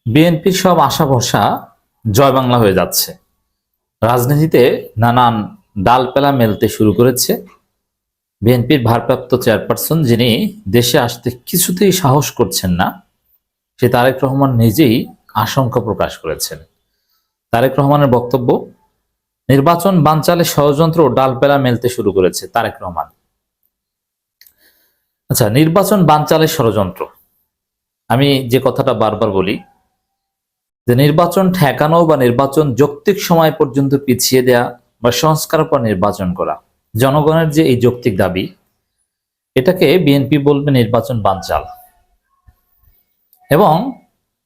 বিএনপির সব আশা ভরসা জয় বাংলা হয়ে যাচ্ছে। রাজনীতিতে নানান ডালপালা মেলতে শুরু করেছে। বিএনপির ভারপ্রাপ্ত চেয়ারপারসন, যিনি দেশে আসতে কিছুতেই সাহস করছেন না, সে তারেক রহমান নিজেই আশঙ্কা প্রকাশ করেছেন। তারেক রহমানের বক্তব্য, নির্বাচন বানচালে ষড়যন্ত্র ও ডালপালা মেলতে শুরু করেছে তারেক রহমান। আচ্ছা, নির্বাচন বানচালে ষড়যন্ত্র, আমি যে কথাটা বারবার বলি যে নির্বাচন ঠেকানো বা নির্বাচন যৌক্তিক সময় পর্যন্ত পিছিয়ে দেয়া বা সংস্কারের পর নির্বাচন করা, জনগণের যে এই যৌক্তিক দাবি, এটাকে বিএনপি বলবে নির্বাচন বানচাল, এবং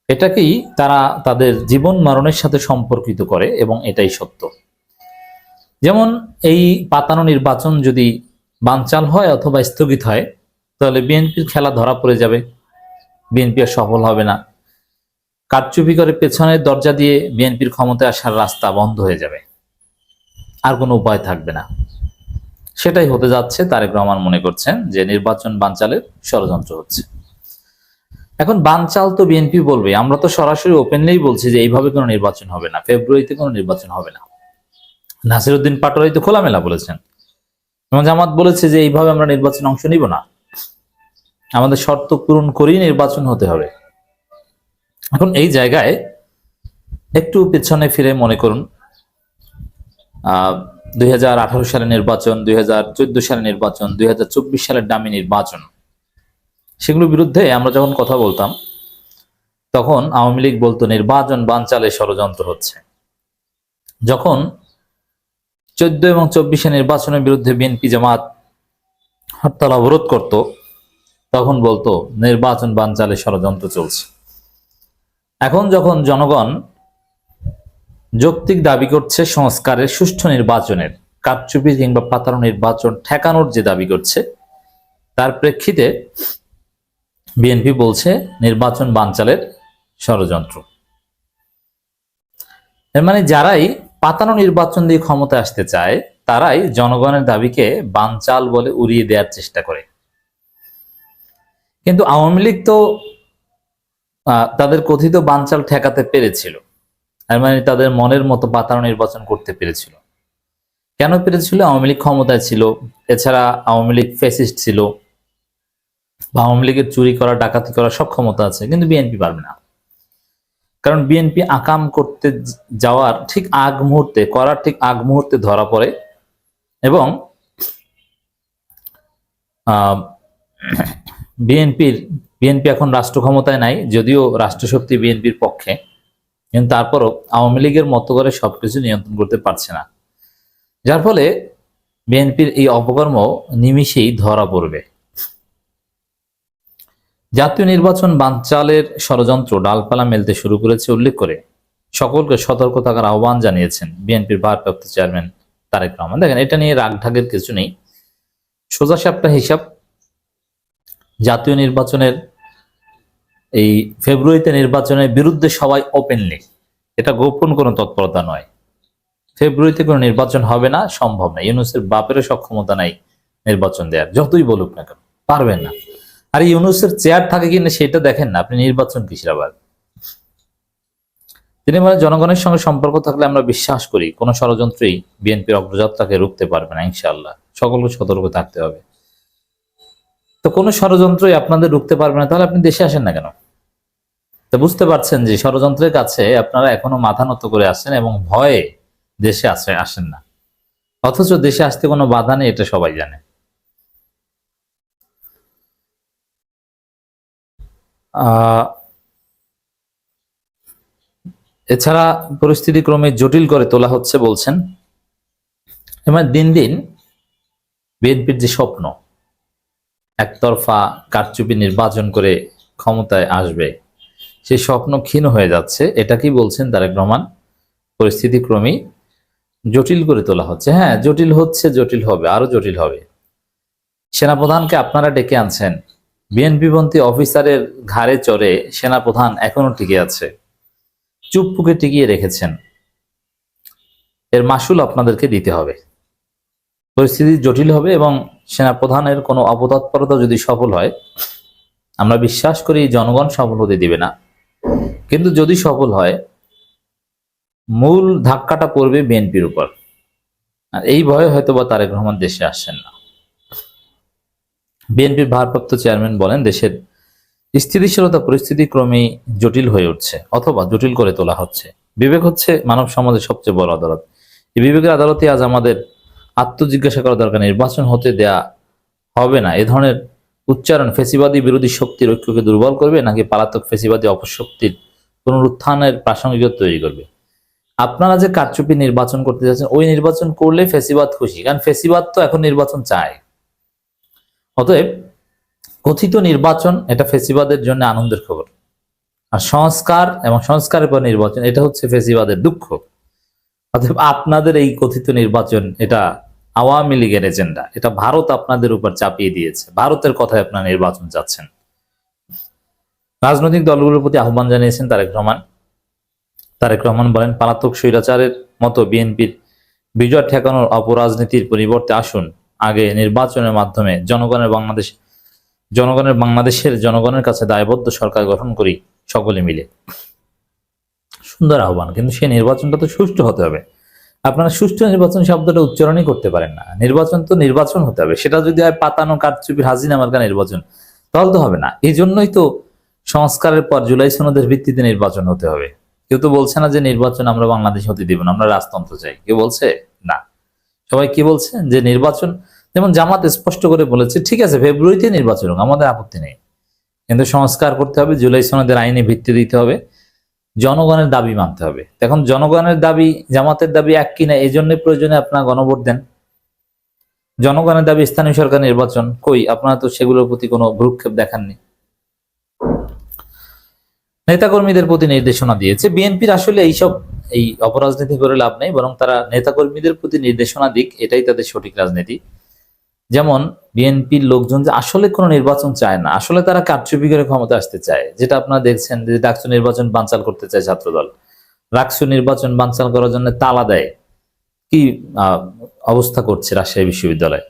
এটাকেই তারা তাদের জীবন মরণের সাথে সম্পর্কিত করে, এবং এটাই সত্য। যেমন এই পাতানো নির্বাচন যদি বানচাল হয় অথবা স্থগিত হয়, তাহলে বিএনপির খেলা ধরা পড়ে যাবে, বিএনপি আর সফল হবে না। কারচুপি করে পেছনের দরজা দিয়ে বিএনপির ক্ষমতায় আসার রাস্তা বন্ধ হয়ে যাবে, আর কোনো উপায় থাকবে না। সেটাই হতে যাচ্ছে। তারেক রহমান মনে করছেন যে নির্বাচন বানচালের ষড়যন্ত্র হচ্ছে। এখন বানচাল তো বিএনপি বলবে, আমরা তো সরাসরি ওপেনলি বলছি যে এইভাবে কোনো নির্বাচন হবে না, ফেব্রুয়ারিতে কোনো নির্বাচন হবে না। নাসিরউদ্দিন পাটোয়ারি তো খোলামেলা বলেছেন, এবং জামাত বলেছে যে এইভাবে আমরা নির্বাচনে অংশ নিব না, আমাদের শর্ত পূরণ করেই নির্বাচন হতে হবে। এখন এই জায়গায় একটু পেছনে ফিরে মনে করুন, 2018 সালের নির্বাচন, 2014 সালের নির্বাচন, 2024 সালের ডামি নির্বাচন, সেগুলোর বিরুদ্ধে আমরা যখন কথা বলতাম, তখন আওয়ামী লীগ বলতো নির্বাচন বানচালে ষড়যন্ত্র হচ্ছে। যখন 14 এবং 24 নির্বাচনের বিরুদ্ধে বিএনপি জামাত হরতাল অবরোধ করত, তখন বলতো নির্বাচন বানচালে ষড়যন্ত্র চলছে। এখন যখন জনগণ যৌক্তিক দাবি করছে সংস্কারের, সুষ্ঠু নির্বাচনের, কারচুপি কিংবা পাতানো নির্বাচন ঠেকানোর যে দাবি করছে, তার প্রেক্ষিতে বিএনপি বলছে নির্বাচন বানচালের ষড়যন্ত্র। এর মানে যারাই পাতানো নির্বাচন দিয়ে ক্ষমতায় আসতে চায়, তারাই জনগণের দাবিকে বানচাল বলে উড়িয়ে দেওয়ার চেষ্টা করে। কিন্তু আওয়ামী লীগ তো তাদের কথিত বানচাল ঠেকাতে পেরেছিল, এর মানে তাদের মনের মতো পাতানো নির্বাচন করতে পেরেছিল। কেন পেরেছিল? আওয়ামী লীগ ক্ষমতায় ছিল, এছাড়া আওয়ামী লীগ ফ্যাসিস্ট ছিল, বা আওয়ামী লীগের চুরি করা, ডাকাতি করা সব ক্ষমতা আছে, কিন্তু বিএনপি পারবে না। কারণ বিএনপি আকাম করতে যাওয়ার ঠিক আগ মুহূর্তে, করার ঠিক আগ মুহূর্তে ধরা পড়ে, এবং বিএনপি এখন রাষ্ট্র ক্ষমতায় নাই, যদিও রাষ্ট্রশক্তি বিএনপির পক্ষে, কিন্তু তারপরও আওয়ামী লীগের মতো করে সবকিছু নিয়ন্ত্রণ করতে পারছে না। যার ফলে বিএনপির এই অপকর্ম নিমিষেই ধরা পড়বে। জাতীয় নির্বাচন বানচালের ষড়যন্ত্র ডালপালা মেলতে শুরু করেছে উল্লেখ করে সকলকে সতর্ক থাকার আহ্বান জানিয়েছেন বিএনপির ভারপ্রাপ্ত চেয়ারম্যান তারেক রহমান। দেখেন, এটা নিয়ে রাগ ঢাকের কিছু নেই, সোজা সাপটা হিসাব। জাতীয় নির্বাচনের, এই ফেব্রুয়ারিতে নির্বাচনের বিরুদ্ধে সবাই ওপেনলি, এটা গোপন কোনো তৎপরতা নয়। ফেব্রুয়ারিতে কোনো নির্বাচন হবে না, সম্ভব না। ইউনূসের বাপেরও সক্ষমতা নাই নির্বাচন দেওয়ার, যতই বলুক না কেন, পারবেন না। আর ইউনূসের চেয়ার থাকে কিনা সেটা দেখেন না, আপনি নির্বাচন কিসের আবার? তিনি বলেন, জনগণের সঙ্গে সম্পর্ক থাকলে আমরা বিশ্বাস করি কোনো ষড়যন্ত্রই বিএনপির অগ্রযাত্রাকে রুখতে পারবে না, ইনশাআল্লাহ। সকলকে সতর্ক থাকতে হবে। তো কোনো ষড়যন্ত্রই আপনাদের রুখতে পারবে না, তাহলে আপনি দেশে আসেন না কেন? তো বুঝতে পারছেন যে ষড়যন্ত্রের কাছে আপনারা এখনো মাথা নত করে আসেন, এবং ভয়ে দেশে আসেন না। অথচ দেশে আসতে কোনো বাধা নেই, এটা সবাই জানে। এছাড়া পরিস্থিতি ক্রমে জটিল করে তোলা হচ্ছে বলছেন। এবার দিন দিন বিএনপির যে স্বপ্ন, একতরফা কারচুপি নির্বাচন করে ক্ষমতায় আসবে, সেই স্বপ্ন ক্ষীণ হয়ে যাচ্ছে। এটা কি বলছেন তারেক রহমান? পরিস্থিতি ক্রমেই জটিল করে তোলা হচ্ছে। হ্যাঁ, জটিল হচ্ছে, জটিল হবে, আরো জটিল হবে। সেনাপ্রধানকে আপনারা ডেকে আনছেন, বিএনপিপন্থী অফিসারের ঘাড়ে চড়ে সেনাপ্রধান এখনো টিকে আছে, চুপপুকে টিকিয়ে রেখেছেন। এর মাসুল আপনাদেরকে দিতে হবে। পরিস্থিতি জটিল হবে, এবং সেনাপ্রধানের কোনো অপতৎপরতা যদি সফল হয়, আমরা বিশ্বাস করি জনগণ সফল হতে দিবে না। কিন্তু যদি সফল হয় মূল ধাক্কাটা পড়বে বিএনপির উপর। আর এই ভয়ে হয়তোবা তারেক রহমান দেশে আসছেন না। বিএনপির ভারপ্রাপ্ত চেয়ারম্যান বলেন, দেশের স্থিতিশীলতা পরিস্থিতি ক্রমেই জটিল হয়ে উঠছে অথবা জটিল করে তোলা হচ্ছে। বিবেক হচ্ছে মানব সমাজের সবচেয়ে বড় আদালত। এই বিবেকের আদালতে আজ আমাদের আত্মজিজ্ঞাসা করা দরকার, নির্বাচন হতে দেয়া হবে না এ ধরনের উচ্চারণ ফেসিবাদী বিরোধী শক্তির ঐক্যকে দুর্বল করবে, নাকি পালাতক ফেসিবাদী অপশক্তির পুনরুত্থানের প্রাসঙ্গিকতা তৈরি করবে? আপনারা যে কারচুপি নির্বাচন করতে যাচ্ছেন, ওই নির্বাচন করলে ফেসিবাদ খুশি, কারণ ফেসিবাদ তো এখন নির্বাচন চায়। অতএব কথিত নির্বাচন এটা ফেসিবাদের জন্য আনন্দের খবর, আর সংস্কার এবং সংস্কারের পর নির্বাচন এটা হচ্ছে ফেসিবাদের দুঃখ। অতএব আপনাদের এই কথিত নির্বাচন এটা আওয়ামী লীগের এজেন্ডা, এটা ভারত আপনাদের উপর চাপিয়ে দিয়েছে। ভারতের কথায় আপনারা নির্বাচন চাচ্ছেন। রাজনৈতিক দলগুলোর প্রতি আহ্বান জানিয়েছেন তারেক রহমান বলেন, পালাতক স্বৈরাচারের মতো বিএনপির বিজয় ঠেকানোর অপরাজনীতির পরিবর্তে আসুন আগে নির্বাচনের মাধ্যমে জনগণের কাছে দায়বদ্ধ সরকার গঠন করি সকলে মিলে। সুন্দর আহ্বান, কিন্তু সেই নির্বাচনটা তো সুষ্ঠু হতে হবে। আপনারা সুষ্ঠু নির্বাচন শব্দটা উচ্চারণই করতে পারেন না। নির্বাচন তো নির্বাচন হতে হবে, সেটা যদি হয় পাতানো কারচুপির হাসিনা মার্কা নির্বাচন, তাহলে তো হবে না। এই জন্যই তো সংস্কারের পর জুলাই সনদের ভিত্তিতে নির্বাচন হতে হবে। কেউ তো বলছে না যে নির্বাচন আমরা বাংলাদেশ হতে দিব না, আমরা রাজতন্ত্র চাই। কেউ বলছে না। সবাই কি বলছে যে নির্বাচন, যেমন জামাত স্পষ্ট করে বলেছে ঠিক আছে ফেব্রুয়ারিতে নির্বাচন হোক, আমাদের আপত্তি নেই, কিন্তু সংস্কার করতে হবে, জুলাই সনদের আইনে ভিত্তি দিতে হবে, জনগণের দাবি মানতে হবে। এখন জনগণের দাবি জামাতের দাবি এক কিনা, এই জন্য প্রয়োজনে আপনারা গণভোট দেন। জনগণের দাবি স্থানীয় সরকার নির্বাচন, কই আপনারা তো সেগুলোর প্রতি কোনো ভ্রুক্ষেপ দেখাননি। নেতাকর্মীদের প্রতি নির্দেশনা দিয়েছে বিএনপির। আসলে এই অপরাজনীতি করে লাভ নেই, বরং তারা নেতাকর্মীদের প্রতি নির্দেশনা দিক, এটাই তাদের সঠিক রাজনীতি। যেমন বিএনপির লোকজন যে আসলে কোনো নির্বাচন চায় না, আসলে তারা কারচুপি করে ক্ষমতা আসতে চায়, যেটা আপনারা দেখছেন যে ডাকসু নির্বাচন বানচাল করতে চায় ছাত্রদল, রাকসু নির্বাচন বানচাল করার জন্য তালা দেয়। কি অবস্থা করছে রাজশাহী বিশ্ববিদ্যালয়,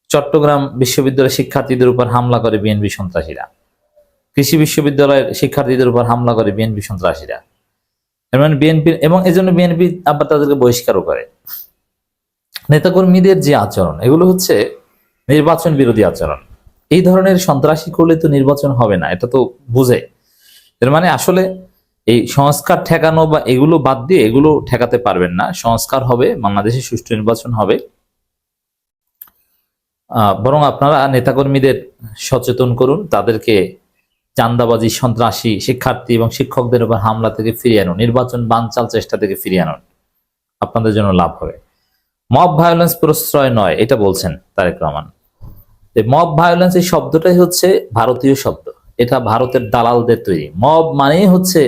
চট্টগ্রাম বিশ্ববিদ্যালয়ের শিক্ষার্থীদের উপর হামলা করে বিএনপি সন্ত্রাসীরা, কৃষি বিশ্ববিদ্যালয়ের শিক্ষার্থীদের উপর হামলা করে বিএনপি সন্ত্রাসীরা। বিএনপি এবং এজন্য বিএনপি আবার তাদেরকে বহিষ্কারও করে। নেতাকর্মীদের যে আচরণ, এগুলো হচ্ছে নির্বাচন বিরোধী আচরণ। এই ধরনের সন্ত্রাসী করলে তো নির্বাচন হবে না, এটা তো বুঝে। এর মানে আসলে এই সংস্কার ঠেকানো বা এগুলো বাদ দিয়ে এগুলো ঠেকাতে পারবেন না। সংস্কার হবে, বাংলাদেশে সুষ্ঠু নির্বাচন হবে, বরং আপনারা নেতাকর্মীদের সচেতন করুন, তাদেরকে চাঁদাবাজি, সন্ত্রাসী, শিক্ষার্থী এবং শিক্ষকদের উপর হামলা থেকে ফিরিয়ে আনুন, নির্বাচন বানচাল চেষ্টা থেকে ফিরিয়ে আনুন, আপনাদের জন্য লাভ হবে। মব ভায়োলেন্স প্রশ্রয় নয়, এটা বলছেন তারেক রহমান। মব ভায়োলেন্স এই শব্দটাই হচ্ছে ভারতীয় শব্দ, এটা ভারতের দালালদের তৈরি। মব মানেই হচ্ছে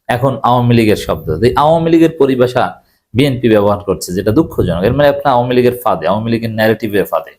এখন আওয়ামী লীগের শব্দ, আওয়ামী লীগের পরিভাষা বিএনপি ব্যবহার করছে, যেটা দুঃখজনক। এর মানে আপনার আওয়ামী লীগের ফাঁদে, আওয়ামী লীগের ন্যারেটিভের ফাঁদে।